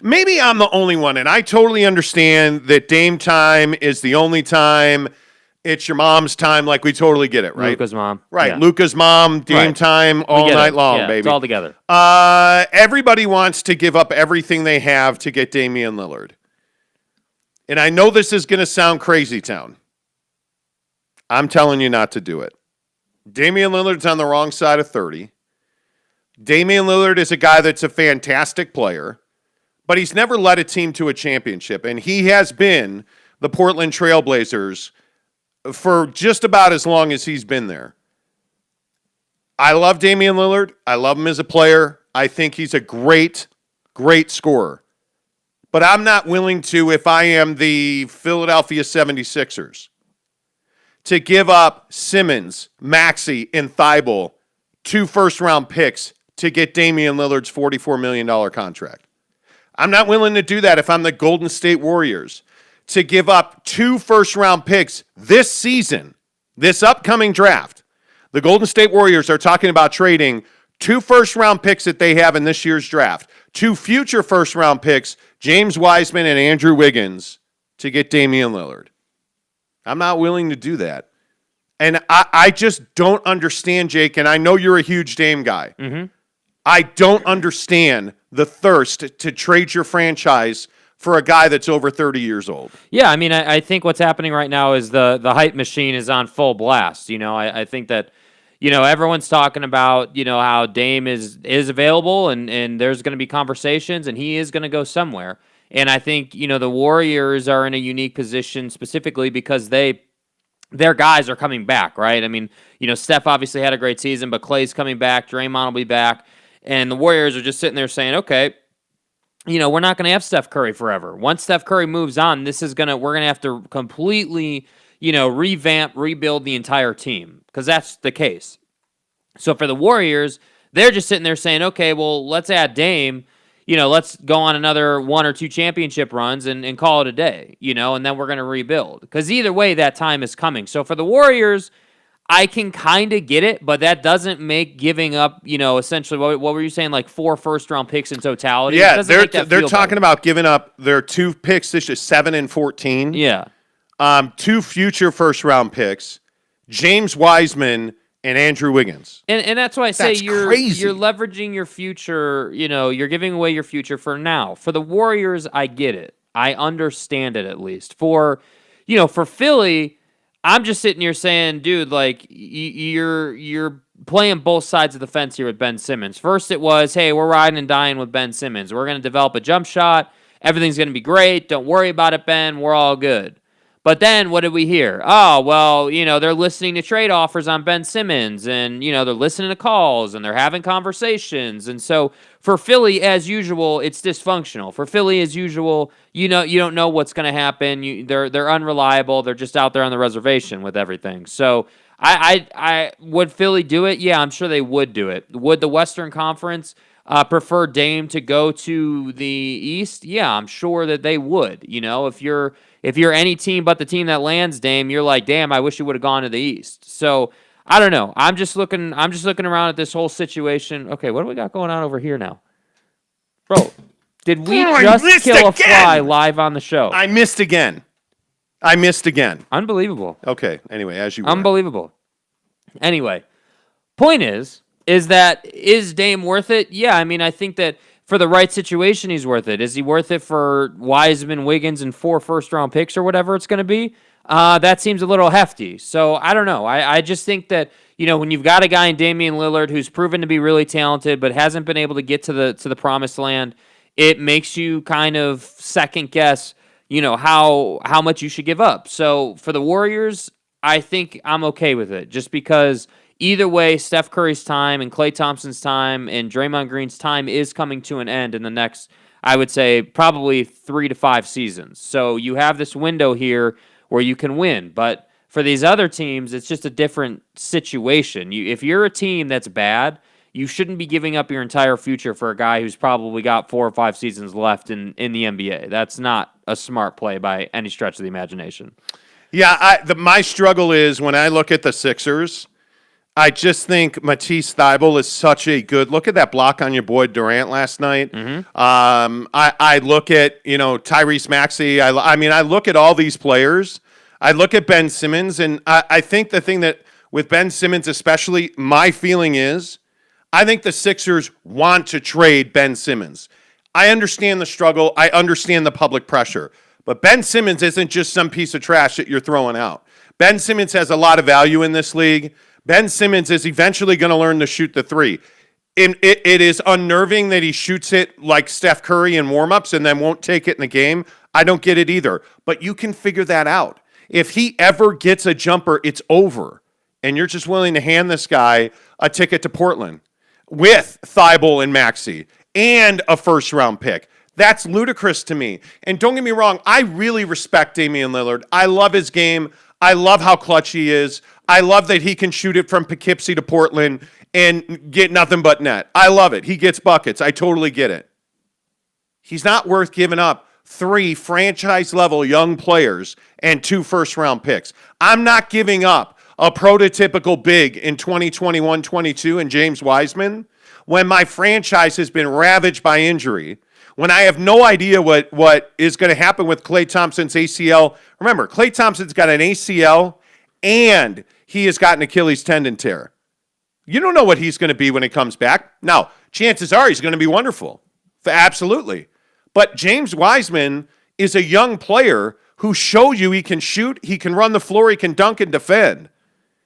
maybe I'm the only one, and I totally understand that Dame time is the only time. It's your mom's time. Like, we totally get it, right? Luka's mom. Right. Yeah. Luka's mom, Dame time all night long, baby. It's all together. Everybody wants to give up everything they have to get Damian Lillard. And I know this is going to sound crazy town. I'm telling you not to do it. Damian Lillard's on the wrong side of 30. Damian Lillard is a guy that's a fantastic player, but he's never led a team to a championship, and he has been the Portland Trailblazers for just about as long as he's been there. I love Damian Lillard. I love him as a player. I think he's a great, great scorer. But I'm not willing to, if I am the Philadelphia 76ers, to give up Simmons, Maxey, and Thybulle 2 first-round picks to get Damian Lillard's $44 million contract. I'm not willing to do that if I'm the Golden State Warriors, to give up 2 first-round picks this season, this upcoming draft. The Golden State Warriors are talking about trading 2 first-round picks that they have in this year's draft, 2 future first-round picks, James Wiseman and Andrew Wiggins, to get Damian Lillard. I'm not willing to do that. And I just don't understand, Jake, and I know you're a huge Dame guy. Mm-hmm. I don't understand the thirst to trade your franchise for a guy that's over 30 years old. Yeah, I mean, I think what's happening right now is the hype machine is on full blast. I think that, everyone's talking about, how Dame is available and there's going to be conversations and he is going to go somewhere. And I think, the Warriors are in a unique position specifically because their guys are coming back, right? I mean, Steph obviously had a great season, but Klay's coming back, Draymond will be back, and the Warriors are just sitting there saying, okay, we're not going to have Steph Curry forever. Once Steph Curry moves on, we're going to have to completely, revamp, rebuild the entire team, because that's the case. So for the Warriors, they're just sitting there saying, okay, well, let's add Dame, let's go on another 1 or 2 championship runs and call it a day, and then we're going to rebuild. Because either way, that time is coming. So for the Warriors, I can kind of get it, but that doesn't make giving up, essentially, what were you saying, like 4 first-round picks in totality? Yeah, they're talking about giving up their 2 picks this year, 7 and 14. Yeah. 2 future first-round picks, James Wiseman and Andrew Wiggins. And that's why I say you're crazy. You're leveraging your future, you're giving away your future for now. For the Warriors, I get it. I understand it at least. For Philly, I'm just sitting here saying, dude, like, you're playing both sides of the fence here with Ben Simmons. First it was, hey, we're riding and dying with Ben Simmons. We're going to develop a jump shot. Everything's going to be great. Don't worry about it, Ben. We're all good. But then what did we hear? Oh, well, they're listening to trade offers on Ben Simmons, and, they're listening to calls, and they're having conversations. And so for Philly, as usual, it's dysfunctional. For Philly, as usual, you don't know what's going to happen. They're unreliable. They're just out there on the reservation with everything. So I would Philly do it? Yeah, I'm sure they would do it. Would the Western Conference prefer Dame to go to the East? Yeah, I'm sure that they would. If you're any team but the team that lands Dame, you're like, damn, I wish you would have gone to the East. So I don't know. I'm just looking around at this whole situation. Okay, what do we got going on over here now? Bro, did we just kill a fly live on the show? I missed again. Unbelievable. Okay, anyway, as you were. Unbelievable. Anyway, point is Dame worth it? Yeah, I mean, I think that for the right situation, he's worth it. Is he worth it for Wiseman, Wiggins, and 4 first-round picks or whatever it's going to be? That seems a little hefty. So I don't know. I just think that, when you've got a guy in Damian Lillard who's proven to be really talented but hasn't been able to get to the promised land, it makes you kind of second guess, how much you should give up. So for the Warriors, I think I'm okay with it, just because either way, Steph Curry's time and Klay Thompson's time and Draymond Green's time is coming to an end in the next, I would say, probably 3 to 5 seasons. So you have this window here where you can win. But for these other teams, it's just a different situation. If you're a team that's bad, you shouldn't be giving up your entire future for a guy who's probably got 4 or 5 seasons left in the NBA. That's not a smart play by any stretch of the imagination. Yeah, my struggle is when I look at the Sixers, I just think Matisse Thybulle is such a good look at that block on your boy Durant last night. I look at Tyrese Maxey. I mean I look at all these players. I look at Ben Simmons, and I think the thing that with Ben Simmons especially, my feeling is I think the Sixers want to trade Ben Simmons. I understand the struggle. I understand the public pressure. But Ben Simmons isn't just some piece of trash that you're throwing out. Ben Simmons has a lot of value in this league. Ben Simmons is eventually going to learn to shoot the three. It is unnerving that he shoots it like Steph Curry in warmups and then won't take it in the game. I don't get it either. But you can figure that out. If he ever gets a jumper, it's over. And you're just willing to hand this guy a ticket to Portland with Thybulle and Maxey and a first-round pick. That's ludicrous to me. And don't get me wrong, I really respect Damian Lillard. I love his game. I love how clutch he is. I love that he can shoot it from Poughkeepsie to Portland and get nothing but net. I love it. He gets buckets. I totally get it. He's not worth giving up 3 franchise-level young players and 2 first-round picks. I'm not giving up a prototypical big in 2021-22 and James Wiseman when my franchise has been ravaged by injury, when I have no idea what is going to happen with Klay Thompson's ACL. Remember, Klay Thompson's got an ACL and he has got an Achilles tendon tear. You don't know what he's going to be when he comes back. Now, chances are he's going to be wonderful. Absolutely. But James Wiseman is a young player who showed you he can shoot, he can run the floor, he can dunk and defend.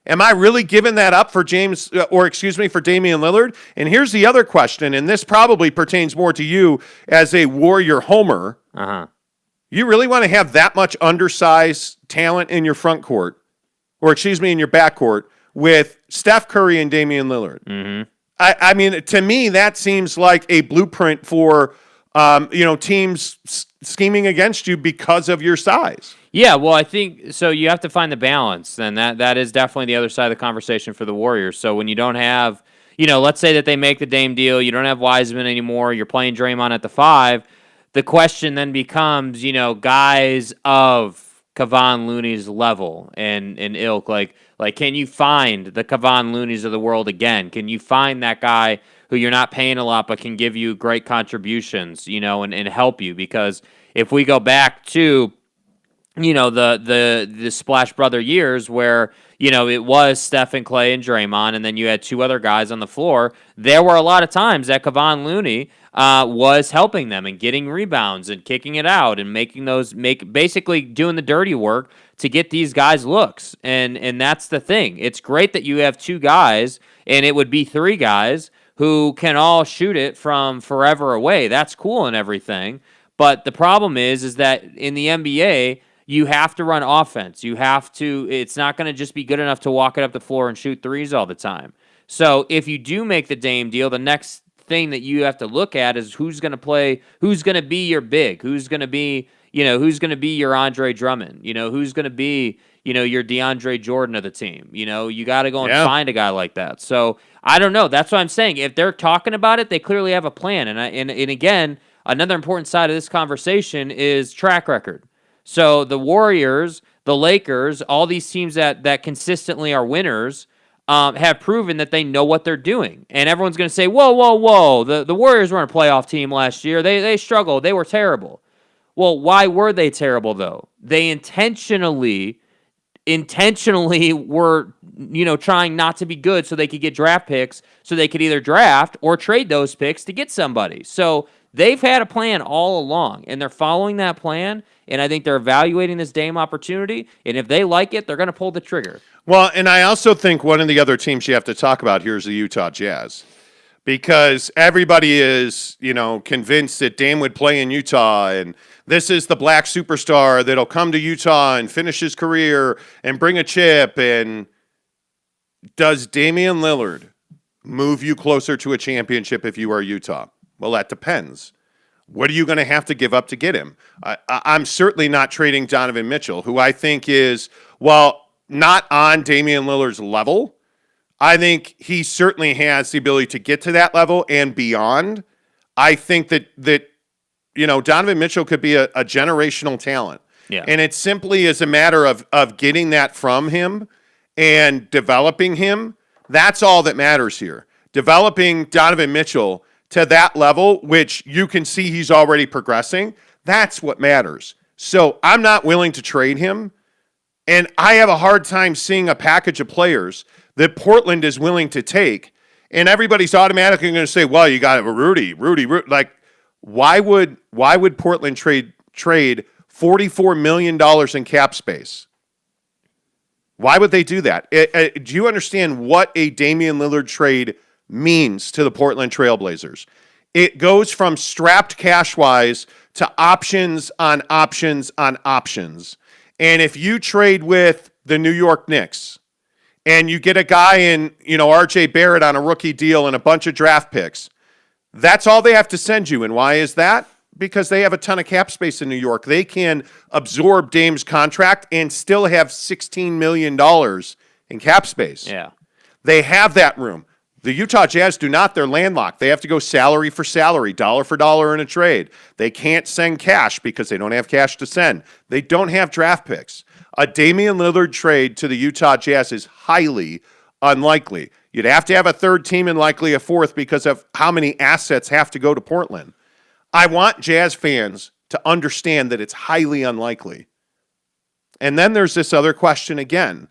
Am I really giving that up for for Damian Lillard? And here's the other question, and this probably pertains more to you as a Warrior homer. You really want to have that much undersized talent in your front court, in your backcourt, with Steph Curry and Damian Lillard? I mean, to me, that seems like a blueprint for teams scheming against you because of your size. Yeah, well, I think so. You have to find the balance, and that is definitely the other side of the conversation for the Warriors. So when you don't have, let's say that they make the Dame deal, you don't have Wiseman anymore, you're playing Draymond at the 5. The question then becomes, guys of Kevon Looney's level and ilk, like can you find the Kevon Looneys of the world again? Can you find that guy who you're not paying a lot but can give you great contributions, and help you? Because if we go back to the Splash Brother years where, it was Steph and Klay and Draymond, and then you had 2 other guys on the floor, there were a lot of times that Kevon Looney was helping them and getting rebounds and kicking it out and basically doing the dirty work to get these guys looks. And that's the thing. It's great that you have 2 guys, and it would be 3 guys who can all shoot it from forever away. That's cool and everything. But the problem is that in the NBA, you have to run offense. It's not going to just be good enough to walk it up the floor and shoot threes all the time. So if you do make the Dame deal, the next thing that you have to look at is who's going to be your big, who's going to be your Andre Drummond, who's going to be, your DeAndre Jordan of the team. You got to go and find a guy like that. So I don't know. That's what I'm saying. If they're talking about it, they clearly have a plan. And again, another important side of this conversation is track record. So the Warriors, the Lakers, all these teams that consistently are winners have proven that they know what they're doing. And everyone's going to say, whoa. The Warriors weren't a playoff team last year. They struggled. They were terrible. Well, why were they terrible, though? They intentionally were, trying not to be good so they could get draft picks, so they could either draft or trade those picks to get somebody. So they've had a plan all along, and they're following that plan, and I think they're evaluating this Dame opportunity, and if they like it, they're going to pull the trigger. Well, and I also think one of the other teams you have to talk about here is the Utah Jazz, because everybody is, convinced that Dame would play in Utah, and this is the black superstar that'll come to Utah and finish his career and bring a chip. And does Damian Lillard move you closer to a championship if you are Utah? Well, that depends. What are you going to have to give up to get him? I'm certainly not trading Donovan Mitchell, who I think is, not on Damian Lillard's level. I think he certainly has the ability to get to that level and beyond. I think that Donovan Mitchell could be a generational talent. Yeah. And it simply is a matter of getting that from him and developing him. That's all that matters here. Developing Donovan Mitchell to that level, which you can see he's already progressing, that's what matters. So I'm not willing to trade him, and I have a hard time seeing a package of players that Portland is willing to take, and everybody's automatically going to say, well, you got Rudy. Like, why would Portland trade $44 million in cap space? Why would they do that? Do you understand what a Damian Lillard trade means to the Portland Trailblazers? It goes from strapped cash-wise to options on options on options. And if you trade with the New York Knicks and you get a guy in, RJ Barrett on a rookie deal and a bunch of draft picks, that's all they have to send you. And why is that? Because they have a ton of cap space in New York. They can absorb Dame's contract and still have $16 million in cap space. Yeah. They have that room. The Utah Jazz do not. They're landlocked. They have to go salary for salary, dollar for dollar in a trade. They can't send cash because they don't have cash to send. They don't have draft picks. A Damian Lillard trade to the Utah Jazz is highly unlikely. You'd have to have a third team and likely a fourth because of how many assets have to go to Portland. I want Jazz fans to understand that it's highly unlikely. And then there's this other question again.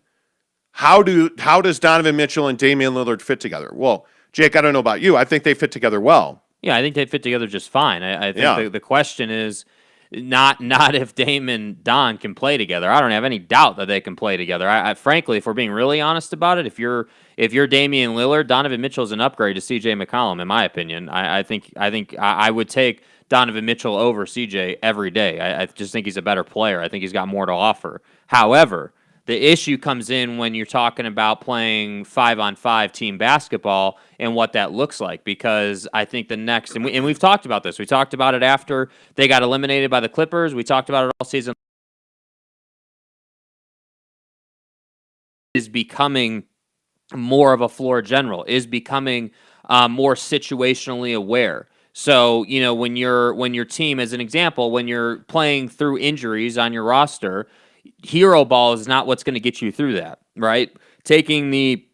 How does Donovan Mitchell and Damian Lillard fit together? Well, Jake, I don't know about you. I think they fit together well. Yeah, I think they fit together just fine. I think the question is not if Dame and Don can play together. I don't have any doubt that they can play together. I frankly, if we're being really honest about it, if you're Damian Lillard, Donovan Mitchell is an upgrade to CJ McCollum, in my opinion. I think I would take Donovan Mitchell over CJ every day. I just think he's a better player. I think he's got more to offer. However, the issue comes in when you're talking about playing 5-on-5 team basketball and what that looks like, because I think the next, and we've talked about this. We talked about it after they got eliminated by the Clippers. We talked about it all season. Is becoming more of a floor general, is becoming more situationally aware. So, when your team, as an example, when you're playing through injuries on your roster, hero ball is not what's going to get you through that, right? Taking the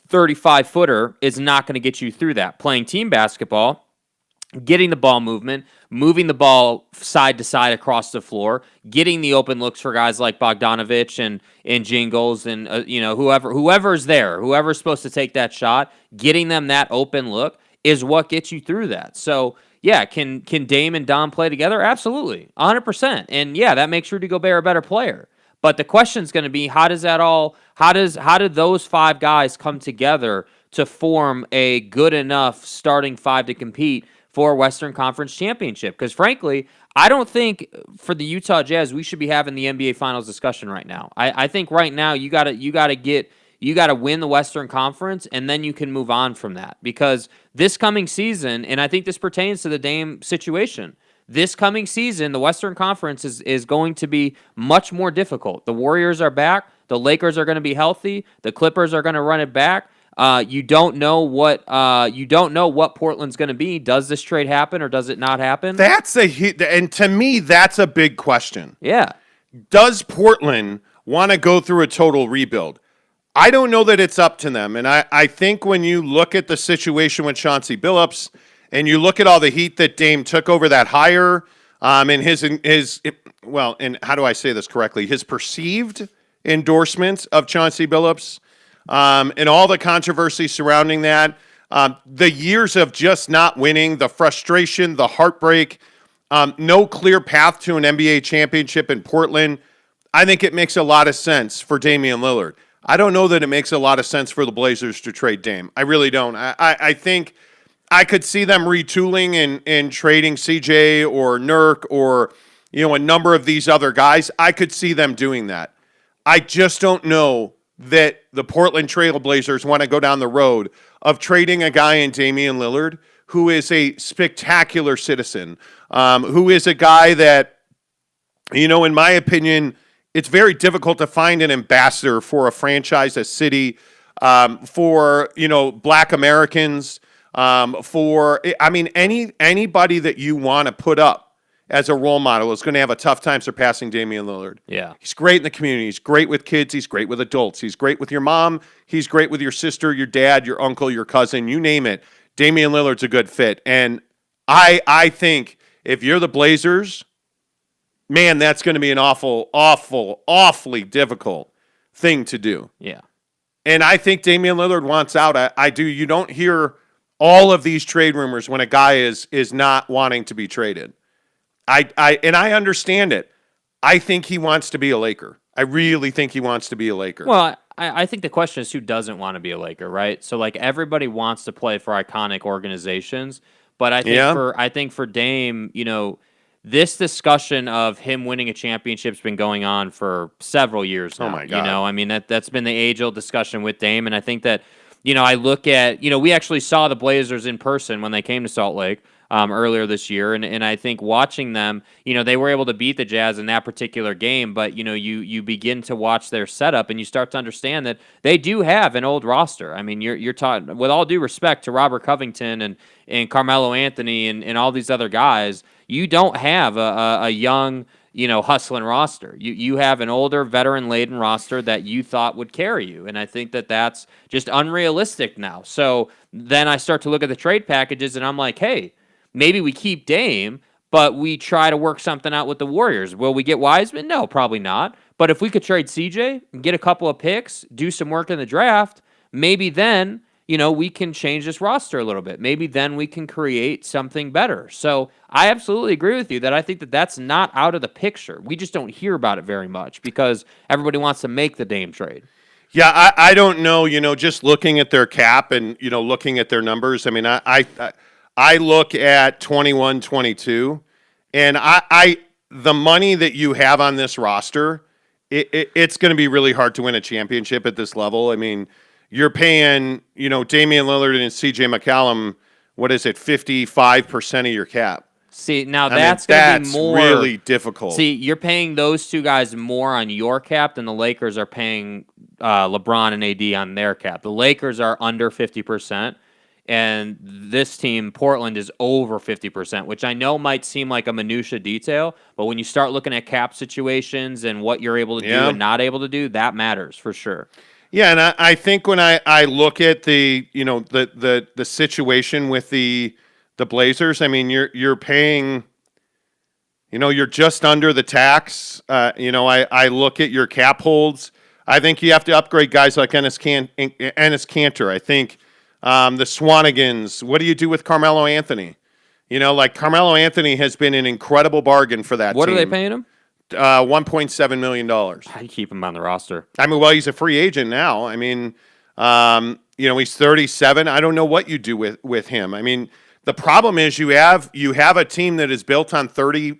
35-footer is not going to get you through that. Playing team basketball, getting the ball movement, moving the ball side to side across the floor, getting the open looks for guys like Bogdanovich and Jingles and whoever's there, whoever's supposed to take that shot, getting them that open look is what gets you through that. So, yeah, can Dame and Dom play together? Absolutely, 100%. And yeah, that makes Rudy Gobert a better player. But the question's going to be, how did those five guys come together to form a good enough starting five to compete for a Western Conference championship? Because frankly, I don't think for the Utah Jazz we should be having the NBA Finals discussion right now. I think right now you got to win the Western Conference, and then you can move on from that. Because this coming season, and I think this pertains to the Dame situation, this coming season, the Western Conference is going to be much more difficult. The Warriors are back. The Lakers are going to be healthy. The Clippers are going to run it back. You don't know what Portland's going to be. Does this trade happen or does it not happen? And to me, that's a big question. Yeah. Does Portland want to go through a total rebuild? I don't know that it's up to them. And I think when you look at the situation with Chauncey Billups and you look at all the heat that Dame took over that hire, and and how do I say this correctly? His perceived endorsement of Chauncey Billups, and all the controversy surrounding that, the years of just not winning, the frustration, the heartbreak, no clear path to an NBA championship in Portland. I think it makes a lot of sense for Damian Lillard. I don't know that it makes a lot of sense for the Blazers to trade Dame. I really don't. I think I could see them retooling and trading CJ or Nurk or a number of these other guys. I could see them doing that. I just don't know that the Portland Trail Blazers want to go down the road of trading a guy in Damian Lillard who is a spectacular citizen, who is a guy that, in my opinion, it's very difficult to find an ambassador for a franchise, a city, for Black Americans, anybody that you want to put up as a role model is going to have a tough time surpassing Damian Lillard. Yeah. He's great in the community. He's great with kids. He's great with adults. He's great with your mom. He's great with your sister, your dad, your uncle, your cousin, you name it. Damian Lillard's a good fit. And I think if you're the Blazers, man, that's going to be an awfully difficult thing to do. Yeah. And I think Damian Lillard wants out. I do. You don't hear all of these trade rumors when a guy is not wanting to be traded. I understand it. I think he wants to be a Laker. I really think he wants to be a Laker. Well, I think the question is who doesn't want to be a Laker, right? So like everybody wants to play for iconic organizations, but I think for Dame, this discussion of him winning a championship's been going on for several years now. Oh my God. I mean that's been the age-old discussion with Dame, and I think that I look at we actually saw the Blazers in person when they came to Salt Lake earlier this year, and I think watching them, they were able to beat the Jazz in that particular game, but you begin to watch their setup and you start to understand that they do have an old roster. I mean, you're talking, with all due respect to Robert Covington and Carmelo Anthony and all these other guys, you don't have a young hustling roster. You have an older, veteran-laden roster that you thought would carry you, and I think that that's just unrealistic now. So then I start to look at the trade packages, and I'm like, hey, maybe we keep Dame, but we try to work something out with the Warriors. Will we get Wiseman? No, probably not. But if we could trade CJ and get a couple of picks, do some work in the draft, maybe then we can change this roster a little bit. Maybe then we can create something better. So I absolutely agree with you that I think that that's not out of the picture. We just don't hear about it very much because everybody wants to make the Dame trade. Yeah, I don't know, just looking at their cap and, looking at their numbers. I mean, I look at 21-22, and the money that you have on this roster, it's going to be really hard to win a championship at this level. I mean, you're paying, Damian Lillard and CJ McCollum, what is it, 55% of your cap. See, now that's going to be more really difficult. See, you're paying those two guys more on your cap than the Lakers are paying LeBron and AD on their cap. The Lakers are under 50%, and this team, Portland, is over 50%, which I know might seem like a minutia detail, but when you start looking at cap situations and what you're able to do and not able to do, that matters for sure. Yeah, and I think when I look at the the situation with the Blazers, I mean you're paying, you're just under the tax. I look at your cap holds. I think you have to upgrade guys like Enes Kanter. I think the Swanigans. What do you do with Carmelo Anthony? Carmelo Anthony has been an incredible bargain for that team. What are they paying him? $1.7 million. How do you keep him on the roster? I mean, well, he's a free agent now. I mean, he's 37. I don't know what you do with him. I mean, the problem is you have a team that is built on 30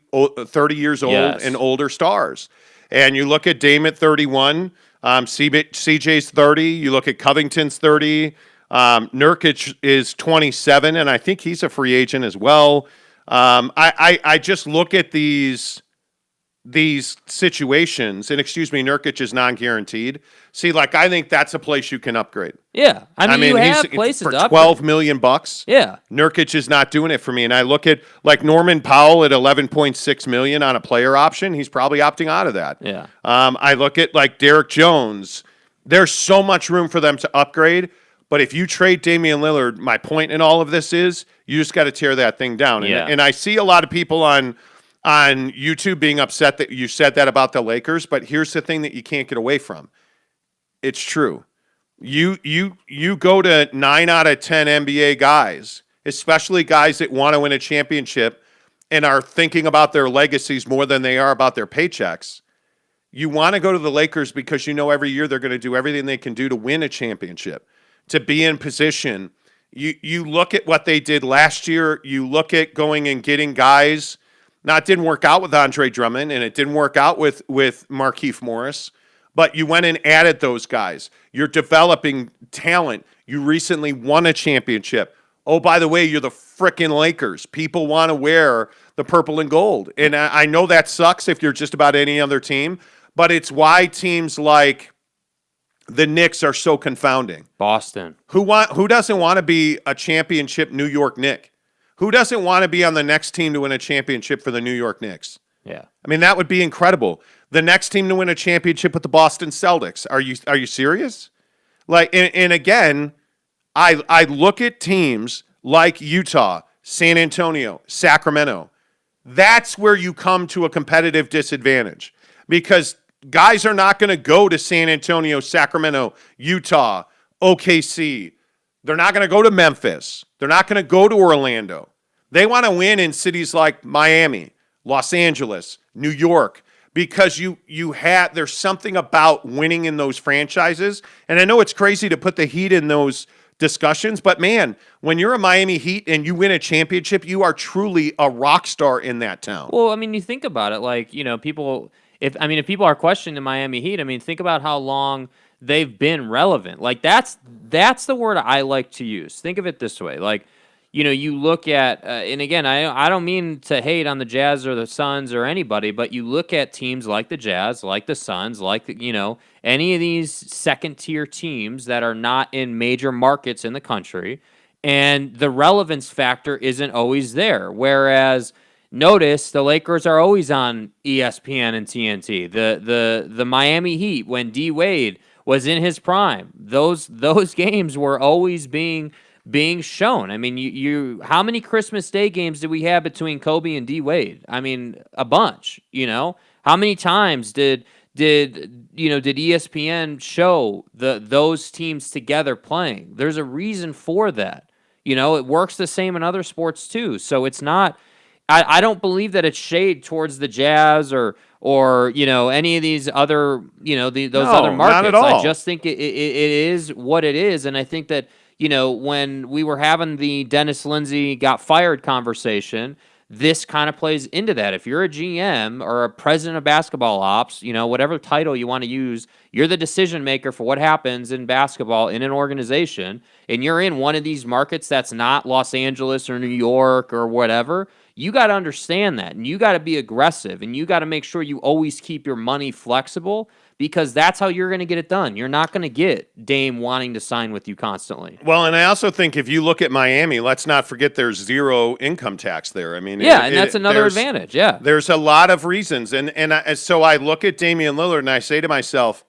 years old and older stars. And you look at Dame at 31, CJ's 30, you look at Covington's 30, Nurkic is 27, and I think he's a free agent as well. I just look at these situations, and Nurkic is non-guaranteed. See, I think that's a place you can upgrade. Yeah, I mean you have places for to $12 million. Yeah, Nurkic is not doing it for me, and I look at Norman Powell at $11.6 million on a player option. He's probably opting out of that. Yeah. I look at Derek Jones. There's so much room for them to upgrade. But if you trade Damian Lillard, my point in all of this is you just got to tear that thing down. Yeah. And I see a lot of people on YouTube being upset that you said that about the Lakers, but here's the thing that you can't get away from. It's true. You go to 9 out of 10 NBA guys, especially guys that want to win a championship and are thinking about their legacies more than they are about their paychecks. You want to go to the Lakers because every year they're going to do everything they can do to win a championship, to be in position. You look at what they did last year. You look at going and getting guys. Now, it didn't work out with Andre Drummond, and it didn't work out with Markieff Morris, but you went and added those guys. You're developing talent. You recently won a championship. Oh, by the way, you're the frickin' Lakers. People want to wear the purple and gold. And I know that sucks if you're just about any other team, but it's why teams like the Knicks are so confounding. Boston. Who doesn't want to be a championship New York Knick? Who doesn't want to be on the next team to win a championship for the New York Knicks? Yeah. I mean, that would be incredible. The next team to win a championship with the Boston Celtics. Are you serious? Like, and again, I look at teams like Utah, San Antonio, Sacramento. That's where you come to a competitive disadvantage because guys are not going to go to San Antonio, Sacramento, Utah, OKC. They're not going to go to Memphis. They're not going to go to Orlando. They want to win in cities like Miami, Los Angeles, New York, because there's something about winning in those franchises. And I know it's crazy to put the Heat in those discussions, but man, when you're a Miami Heat and you win a championship, you are truly a rock star in that town. Well, I mean, you think about it, like, people, if people are questioning the Miami Heat, I mean, think about how long they've been relevant. Like, that's the word I like to use. Think of it this way. Like, you look at, and again, I don't mean to hate on the Jazz or the Suns or anybody, but you look at teams like the Jazz, like the Suns, like, any of these second-tier teams that are not in major markets in the country, and the relevance factor isn't always there. Whereas, notice the Lakers are always on ESPN and TNT. The Miami Heat, when D Wade was in his prime, those games were always being shown. I mean, you how many Christmas Day games did we have between Kobe and D Wade? I mean, a bunch. How many times did ESPN show those teams together playing? There's a reason for that. It works the same in other sports too. So it's not. I don't believe that it's shade towards the Jazz or any of these other those other markets. Not at all. I just think it is what it is, and I think that when we were having the Dennis Lindsey got fired conversation, this kind of plays into that. If you're a GM or a president of basketball ops, whatever title you want to use, you're the decision maker for what happens in basketball in an organization, and you're in one of these markets that's not Los Angeles or New York or whatever. You got to understand that, and you got to be aggressive, and you got to make sure you always keep your money flexible because that's how you're going to get it done. You're not going to get Dame wanting to sign with you constantly. Well, and I also think if you look at Miami, let's not forget there's zero income tax there. I mean, and that's another advantage. Yeah, there's a lot of reasons, and so I look at Damian Lillard and I say to myself,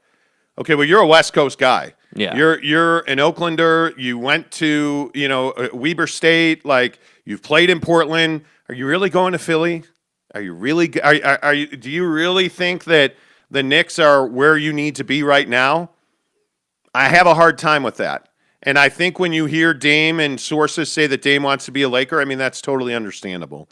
okay, well, you're a West Coast guy. Yeah, you're an Oaklander. You went to Weber State. Like you've played in Portland. Are you really going to Philly? Are you really? Are you? Do you really think that the Knicks are where you need to be right now? I have a hard time with that. And I think when you hear Dame and sources say that Dame wants to be a Laker, I mean, that's totally understandable.